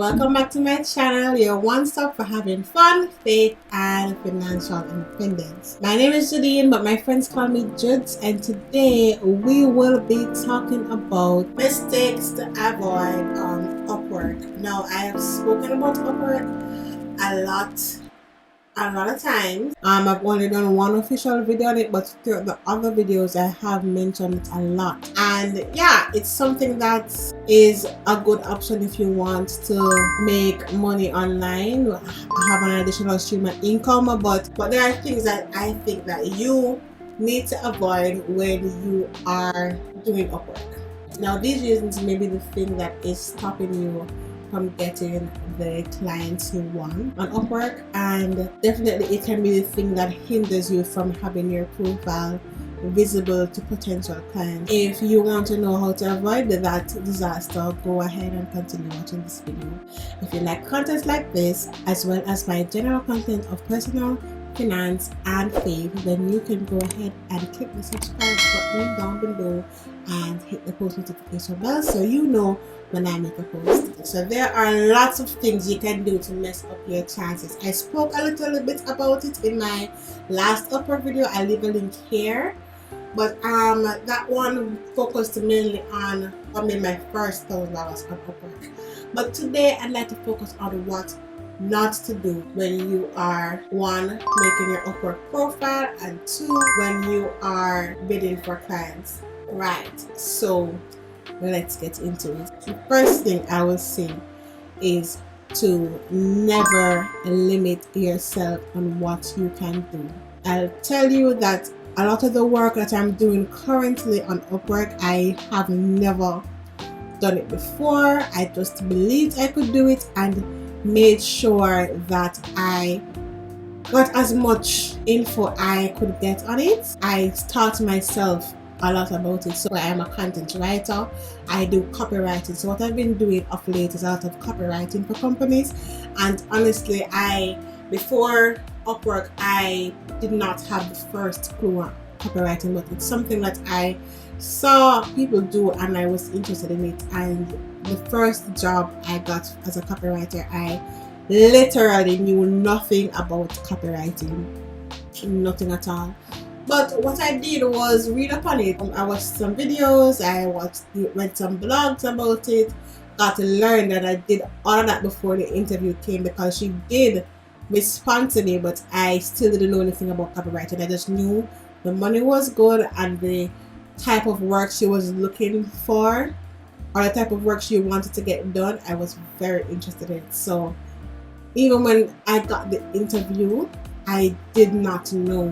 welcome back to my channel, your one stop for having fun, faith, and financial independence. My name is Jadine, but my friends call me Juds, and today we will be talking about mistakes to avoid on Upwork. Now, I have spoken about Upwork a lot of times. I've only done one official video on it, but throughout the other videos I have mentioned it a lot. And yeah, it's something that is a good option if you want to make money online, have an additional stream of income. But there are things that I think that you need to avoid when you are doing Upwork. Now, these reasons may be the thing that is stopping you from getting the clients you want on Upwork, and definitely it can be the thing that hinders you from having your profile visible to potential clients. If you want to know how to avoid that disaster, go ahead and continue watching this video. If you like content like this, as well as my general content of personal finance and faith, then you can go ahead and click the subscribe button down below and hit the post notification bell so you know when I make a post. So there are lots of things you can do to mess up your chances. I spoke a little bit about it in my last Upwork video. I'll leave a link here, but that one focused mainly on my first $1,000 on Upwork. But today I'd like to focus on what not to do when you are, one, making your Upwork profile, and two, when you are bidding for clients. Right, so let's get into it. The first thing I would say is to never limit yourself on what you can do. I'll tell you that a lot of the work that I'm doing currently on Upwork, I have never done it before. I just believed I could do it and made sure that I got as much info I could get on it. I taught myself a lot about it. So I am a content writer, I do copywriting. So what I've been doing of late is a lot of copywriting for companies. And honestly, before Upwork, I did not have the first clue on copywriting, but it's something that I saw people do and I was interested in it. And the first job I got as a copywriter, I literally knew nothing about copywriting, nothing at all. But what I did was read up on it. I watched some videos, read some blogs about it, got to learn that I did all of that before the interview came, because she did respond to me, but I still didn't know anything about copywriting. I just knew the money was good and the type of work she was looking for, or the type of work she wanted to get done, I was very interested in it. So even when I got the interview, I did not know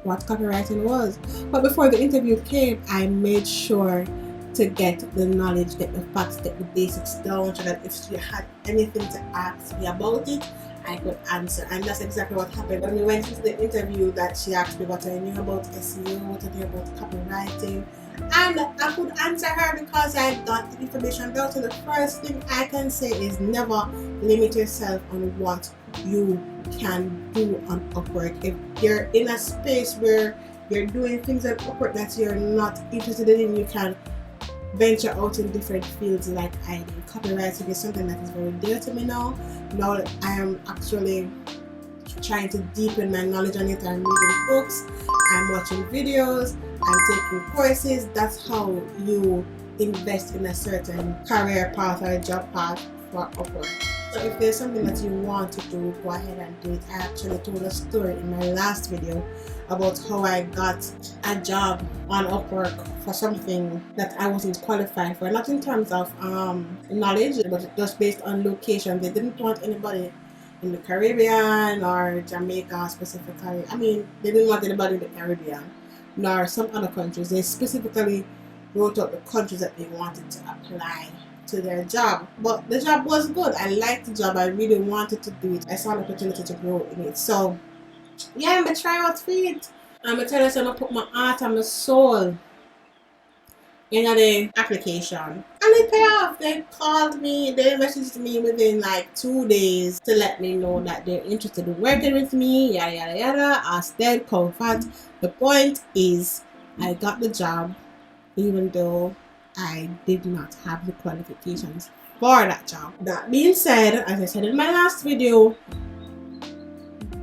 what copywriting was. But before the interview came, I made sure to get the knowledge, get the facts, get the basics down, so that if she had anything to ask me about it, I could answer. And that's exactly what happened. When we went into the interview, that she asked me what I knew about SEO, what I knew about copywriting, and I could answer her because I got the information down. So the first thing I can say is never limit yourself on what you can do on Upwork. If you're in a space where you're doing things on Upwork that you're not interested in, you can venture out in different fields like I do. Copywriting is something that is very dear to me now. Now that I am actually trying to deepen my knowledge on it, I'm reading books, I'm watching videos, I'm taking courses. That's how you invest in a certain career path or job path for Upwork. So if there's something that you want to do, go ahead and do it. I actually told a story in my last video about how I got a job on Upwork for something that I wasn't qualified for. Not in terms of knowledge, but just based on location. They didn't want anybody in the Caribbean or Jamaica specifically. I mean, they didn't want anybody in the Caribbean, nor some other countries. They specifically wrote out the countries that they wanted to apply to their job. But the job was good. I liked the job. I really wanted to do it. I saw an opportunity to grow in it. So yeah, I'm gonna try out for it. I'm gonna tell you, I'm gonna put my heart and my soul in the application, and it paid off. They called me, they messaged me within like 2 days to let me know that they're interested in working with me, yada yada yada. Asked them, comfort. The point is, I got the job even though I did not have the qualifications for that job. That being said, as I said in my last video,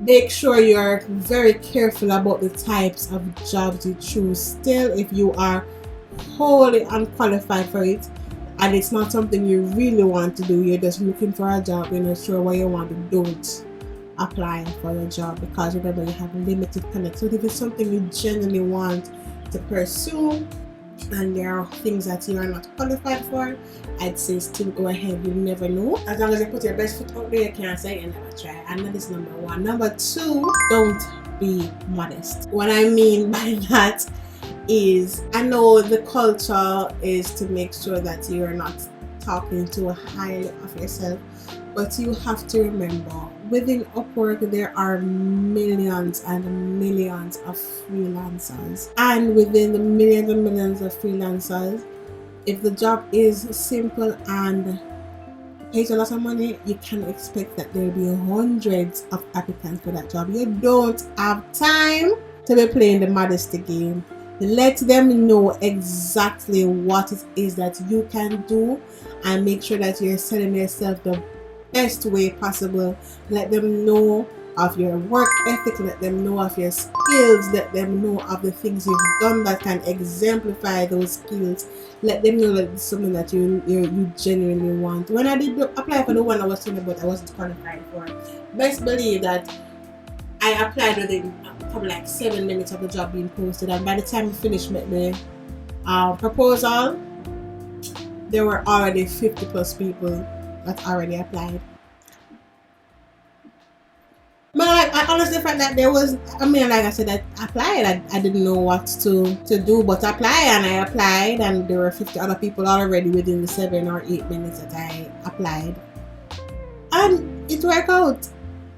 make sure you're very careful about the types of jobs you choose. Still, if you are wholly unqualified for it and it's not something you really want to do, you're just looking for a job, you're not sure what you want to do, don't apply for the job, because remember, you have limited connections. So if it's something you genuinely want to pursue and there are things that you are not qualified for, I'd say still go ahead. You never know. As long as you put your best foot out there, you can't say you never try. And that is number one. Number two, don't be modest. What I mean by that is, I know the culture is to make sure that you're not talking too highly of yourself, but you have to remember, within Upwork there are millions and millions of freelancers, and within the millions and millions of freelancers, if the job is simple and pays a lot of money, you can expect that there will be hundreds of applicants for that job. You don't have time to be playing the modesty game. Let them know exactly what it is that you can do and make sure that you're selling yourself the best way possible. Let them know of your work ethic, let them know of your skills, let them know of the things you've done that can exemplify those skills. Let them know that it's something that you genuinely want. When I did apply for the one I was talking about, I wasn't qualified for. Best believe that I applied within probably like 7 minutes of the job being posted, and by the time we finished the proposal, there were already 50 plus people that already applied. But I honestly felt that there was, like I said, I applied. I didn't know what to do but apply, and I applied, and there were 50 other people already within the 7 or 8 minutes that I applied. And it worked out.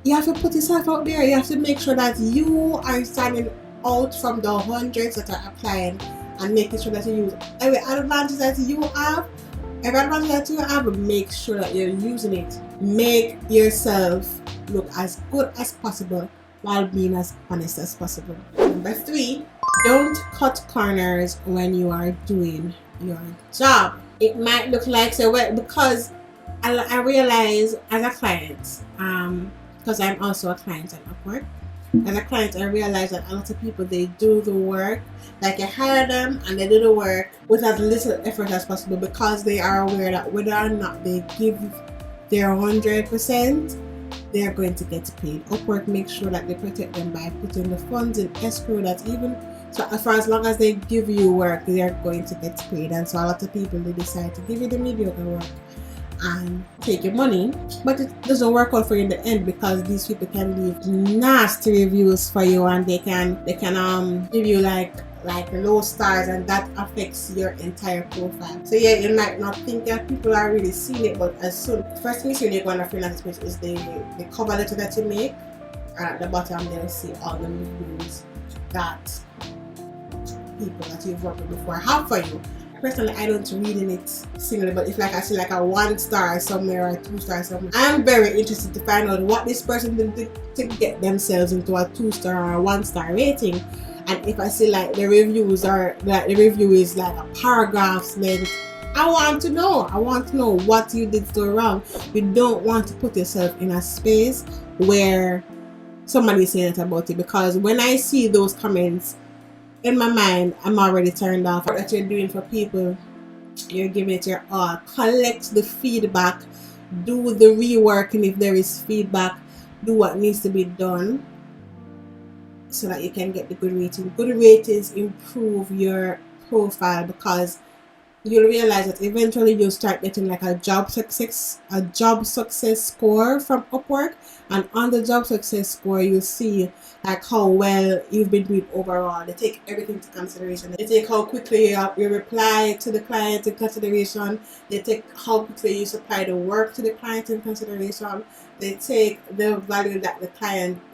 You have to put yourself out there. You have to make sure that you are standing out from the hundreds that are applying and making sure that you use every advantage that you have. Every advantage that you have, make sure that you're using it. Make yourself look as good as possible while being as honest as possible. Number 3, don't cut corners when you are doing your job. It might look like, so well, because I realize as a client, because I'm also a client at Upwork, as a client I realize that a lot of people, they do the work, like you hire them and they do the work with as little effort as possible, because they are aware that whether or not they give their 100%, they are going to get paid. Upwork makes sure that they protect them by putting the funds in escrow, that even so for as long as they give you work, they are going to get paid. And so a lot of people, they decide to give you the mediocre work and take your money, but it doesn't work out for you in the end, because these people can leave nasty reviews for you, and they can give you like low stars, and that affects your entire profile. So yeah, you might not think that people are really seeing it, but as soon first thing you see when you go on a freelance page is the cover letter that you make, and at the bottom they'll see all the reviews that people that you've worked with before have for you. Personally, I don't read in it singly, but if like I see like a 1 star somewhere or a 2 star somewhere, I'm very interested to find out what this person did to get themselves into a 2 star or a 1 star rating. And if I see like the reviews are like the review is like a paragraph's length, I want to know what you did so wrong. You don't want to put yourself in a space where somebody's saying it about you, because when I see those comments, in my mind, I'm already turned off. What you're doing for people, you're giving it your all. Collect the feedback, do the reworking if there is feedback, do what needs to be done so that you can get the good rating. Good ratings improve your profile, because you'll realize that eventually you'll start getting like a job success score from Upwork, and on the job success score you'll see like how well you've been doing overall. They take everything into consideration. They take how quickly you reply to the client in consideration. They take how quickly you supply the work to the client in consideration. They take the value that the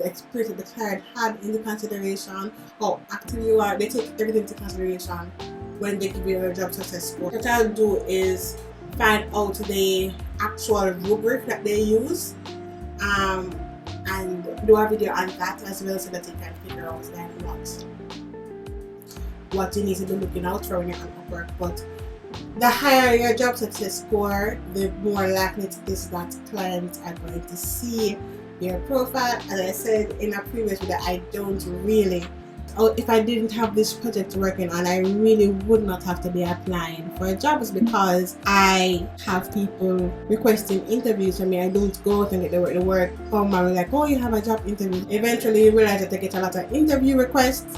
experience that the client had into consideration, how active you are. They take everything into consideration when they give you a job success score. What I'll do is find out the actual rubric that they use, and do a video on that as well, so that you can figure out like what you need to be looking out for when you're on Upwork. But The higher your job success score, the more likely it is that clients are going to see your profile. As I said in a previous video, I don't really, if I didn't have this project working on, I really would not have to be applying for jobs because I have people requesting interviews from me. I don't go out and get the work come and like, oh, you have a job interview. Eventually you realize that I get a lot of interview requests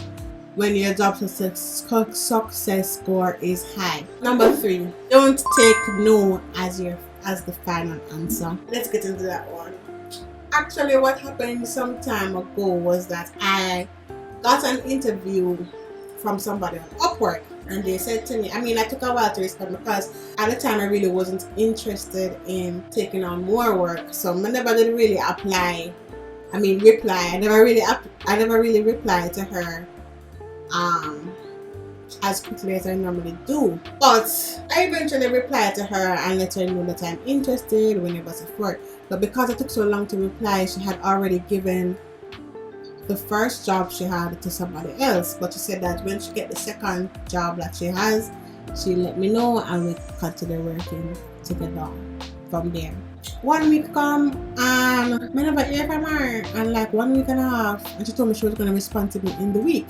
when your job success score is high. Number 3, don't take no as the final answer. Let's get into that one. Actually, what happened some time ago was that I got an interview from somebody on Upwork, and they said to me, I took a while to respond because at the time I really wasn't interested in taking on more work, so I never did really reply. I never really replied to her as quickly as I normally do. But I eventually replied to her and let her know that I'm interested when it was at work. But because it took so long to reply, she had already given the first job she had to somebody else. But she said that when she get the second job that she has, she let me know and we continue working together from there. 1 week come and I never hear from her, and like 1 week and a half, and she told me she was going to respond to me in the week.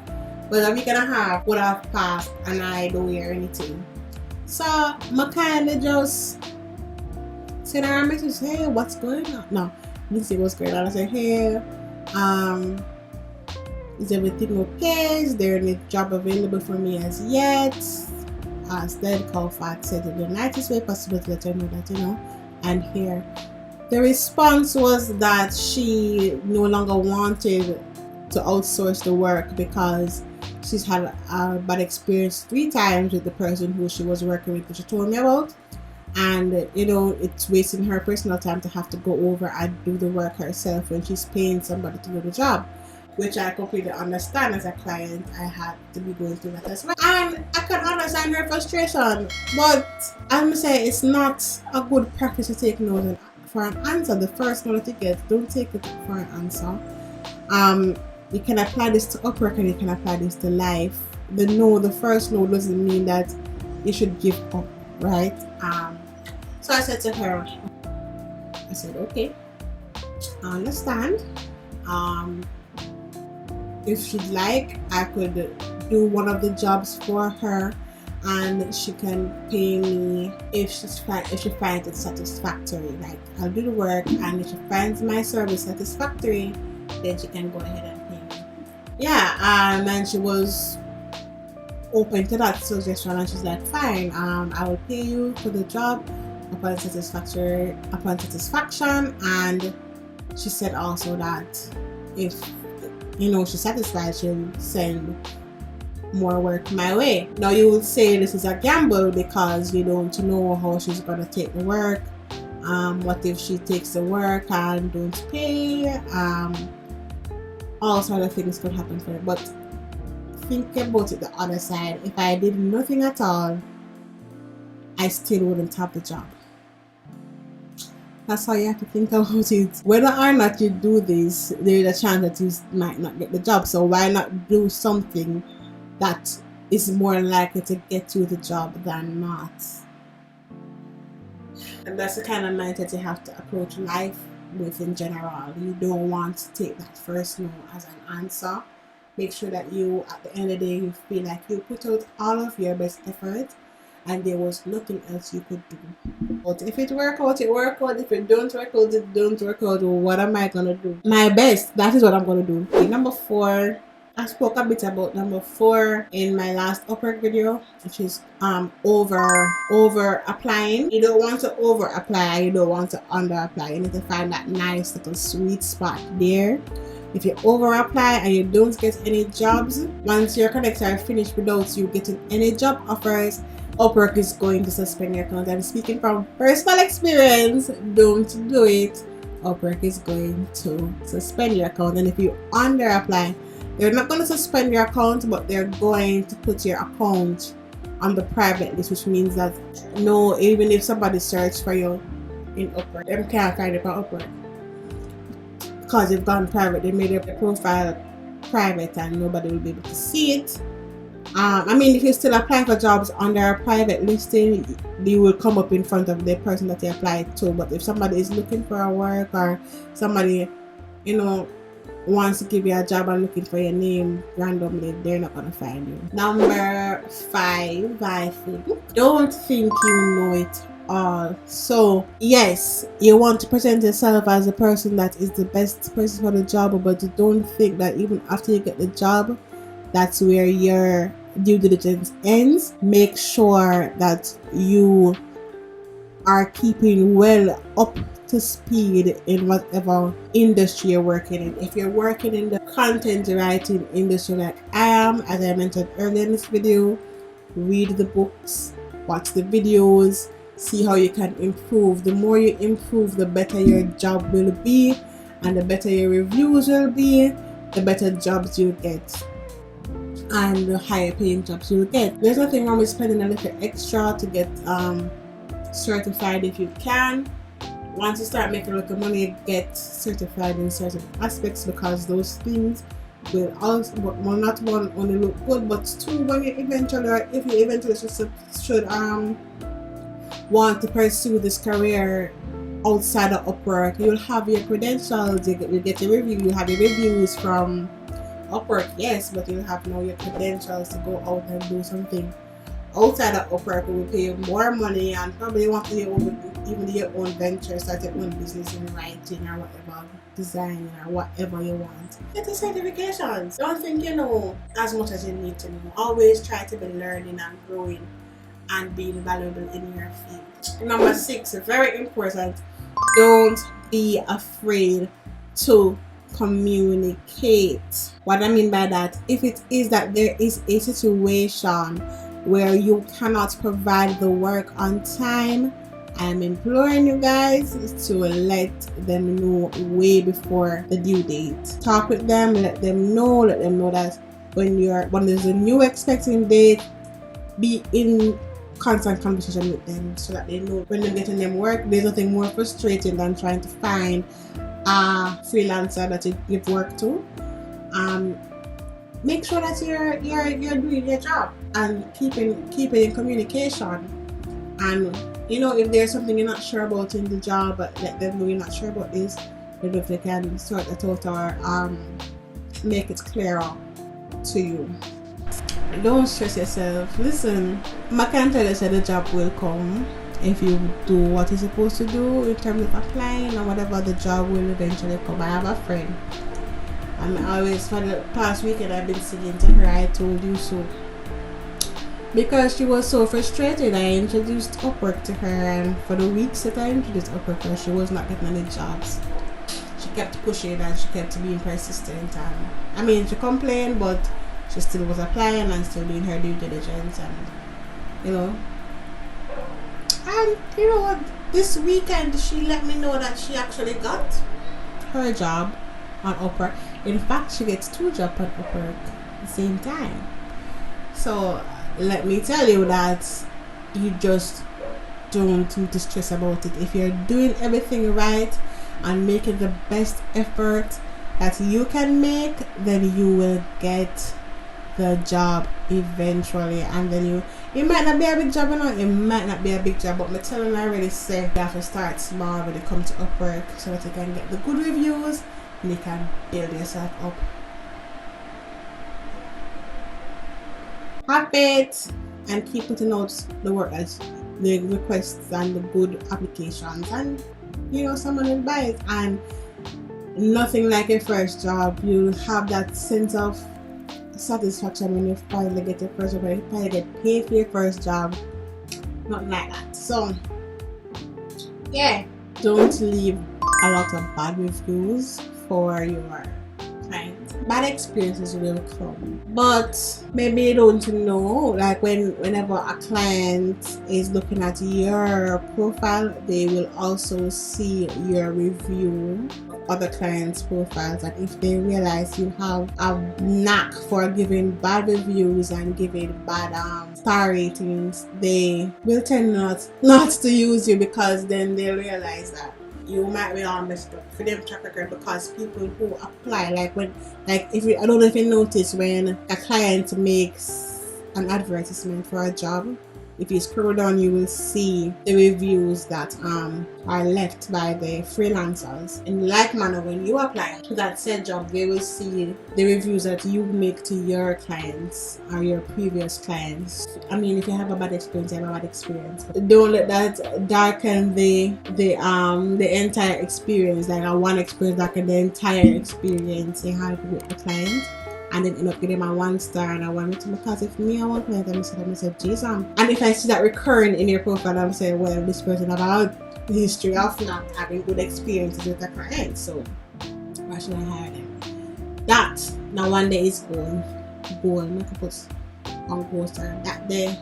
But a week and a half would have passed and I don't hear anything. So I kind of just sent her a message, hey, what's going on? No, I didn't say what's going on. I said, hey, is everything okay? Is there any job available for me as yet? Then call Fat said in the nicest way possible to let her know that, and here. The response was that she no longer wanted to outsource the work because she's had a bad experience 3 times with the person who she was working with, which she told me about, and it's wasting her personal time to have to go over and do the work herself when she's paying somebody to do the job, which I completely understand. As a client, I had to be going through that as well, and I can understand her frustration, but I'm saying it's not a good practice to take no for an answer. The first no that you get, don't take it for an answer. You can apply this to Upwork and you can apply this to life. The first no doesn't mean that you should give up, right? So I said to her, I said, okay, I understand. If she'd like, I could do one of the jobs for her and she can pay me if she finds it satisfactory. Like, I'll do the work, and if she finds my service satisfactory, then she can go ahead and pay me. Yeah, and she was open to that suggestion, and she's like, fine, I will pay you for the job upon satisfaction. And she said also that if she's satisfied, she'll send more work my way. Now you would say this is a gamble because you don't know how she's gonna take the work. What if she takes the work and don't pay? All sort of things could happen for her. But think about it the other side. If I did nothing at all, I still wouldn't have the job. That's how you have to think about it. Whether or not you do this, there's a chance that you might not get the job. So why not do something that is more likely to get you the job than not? And that's the kind of mindset you have to approach life with in general. You don't want to take that first no as an answer. Make sure that you, at the end of the day, you feel like you put out all of your best effort and there was nothing else you could do. But if it work out, it work out. If it don't work out, it don't work out. What am I gonna do? My best. That is what I'm gonna do. Okay, number 4. I spoke a bit about number 4 in my last Upwork video, which is over applying. You don't want to over apply. You don't want to under apply. You need to find that nice little sweet spot there. If you over apply and you don't get any jobs, once your connects are finished without you getting any job offers, Upwork is going to suspend your account. I'm speaking from personal experience. Don't do it. Upwork is going to suspend your account, and if you under apply, they're not going to suspend your account, but they're going to put your account on the private list, which means that even if somebody searches for you in Upwork, they can't find it on Upwork because you've gone private. They made your profile private and nobody will be able to see it. I mean, if you still apply for jobs under a private listing, you will come up in front of the person that you applied to. But if somebody is looking for a work, or somebody, you know, wants to give you a job and looking for your name randomly, they're not gonna find you. Number 5, I think, don't think you know it all. So yes, you want to present yourself as the person that is the best person for the job, but you don't think that even after you get the job, that's where your due diligence ends. Make sure that you are keeping well up to speed in whatever industry you're working in. If you're working in the content writing industry like I am, as I mentioned earlier in this video, read the books, watch the videos, see how you can improve. The more you improve, the better your job will be, and the better your reviews will be, the better jobs you'll get, and the higher paying jobs you'll get. There's nothing wrong with spending a little extra to get certified if you can. Once you start making a lot of money, get certified in certain aspects, because those things will also, well, not one only look good, but two, when you eventually, or if you eventually should want to pursue this career outside of Upwork, you'll have your credentials, you get your review, you have your reviews from Upwork, yes, but you'll have now your credentials to go out and do something outside of Upwork. It will pay you more money, and probably want to even your own venture, start your own business in writing or whatever, design or whatever you want. Get the certifications. Don't think you know as much as you need to know. Always try to be learning and growing and being valuable in your field. Number 6, very important, don't be afraid to communicate. What I mean by that, if it is that there is a situation where you cannot provide the work on time, I'm imploring you guys to let them know way before the due date. Talk with them, let them know that when there's a new expecting date, be in constant conversation with them so that they know when you're getting them work. There's nothing more frustrating than trying to find a freelancer that you give work to. Make sure that you're doing your job and keeping in communication. And you know, if there's something you're not sure about in the job, let them know you're not sure about this. Maybe if they can sort it out or make it clearer to you. Don't stress yourself. Listen, I can tell you that the job will come if you do what you're supposed to do in terms of applying or whatever. The job will eventually come. I have a friend, and always for the past weekend I've been singing to her, I told you so, because she was so frustrated. I introduced Upwork to her, and for the weeks that I introduced Upwork to her, she was not getting any jobs. She kept pushing and she kept being persistent, and I mean, she complained, but she still was applying and still doing her due diligence, and you know what, this weekend she let me know that she actually got her job on Upwork. In fact, she gets 2 jobs on Upwork at the same time. So let me tell you that you just don't need to stress about it. If you're doing everything right and making the best effort that you can make, then you will get the job eventually. And then it might not be a big job, it might not be a big job, but I'm telling you already, say you have to start small when you come to Upwork so that you can get the good reviews and you can build yourself up. Have faith and keep putting out the work, as the requests and the good applications, and someone will buy it. And nothing like your first job. You'll have that sense of satisfaction when you finally get your first job, when you finally get paid for your first job. Nothing like that. So yeah, don't leave a lot of bad reviews for your clients. Bad experiences will come, but maybe you don't know, like whenever a client is looking at your profile, they will also see your review of other clients' profiles, and if they realize you have a knack for giving bad reviews and giving bad star ratings, they will tend not to use you, because then they realize that you might be on messed up for them track record. Because people who apply, I don't know if you notice, when a client makes an advertisement for a job, if you scroll down, you will see the reviews that are left by the freelancers. In like manner, when you apply to that said job, they will see the reviews that you make to your clients or your previous clients. I mean, if you have a bad experience, you have a bad experience. Don't let that darken the entire experience. Like a one experience darken the entire experience you have with the client. And then end up giving them a 1 star and a 1 rating, because if me I want to them, I said Jason. And if I see that recurring in your profile, I'm saying, well, this person have a history of not having good experiences with a client, so why should I hire them? That now one day is going make a post on poster that day.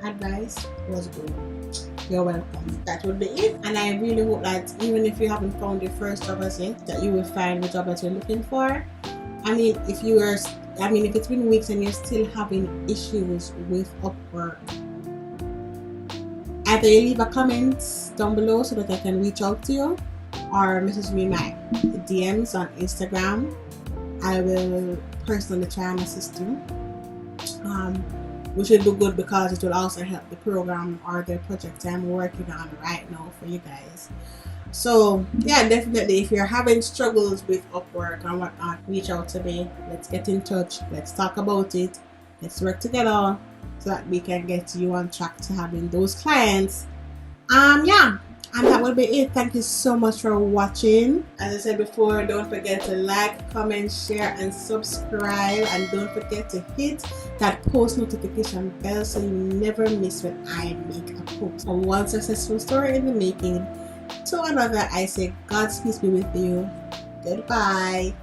Advice was good. You're welcome. That would be it. And I really hope that even if you haven't found your first job as yet, that you will find the job that you're looking for. I mean, if it's been weeks and you're still having issues with Upwork, either you leave a comment down below so that I can reach out to you, or message me in my DMs on Instagram. I will personally try and assist you. Which will be good because it will also help the program or the project I'm working on right now for you guys. So yeah, definitely, if you're having struggles with Upwork and whatnot, reach out to me. Let's get in touch. Let's talk about it. Let's work together so that we can get you on track to having those clients. Yeah, and that will be it. Thank you so much for watching. As I said before, don't forget to like, comment, share, and subscribe. And don't forget to hit that post notification bell so you never miss when I make a post. From one successful story in the making to another, I say God's peace be with you. Goodbye.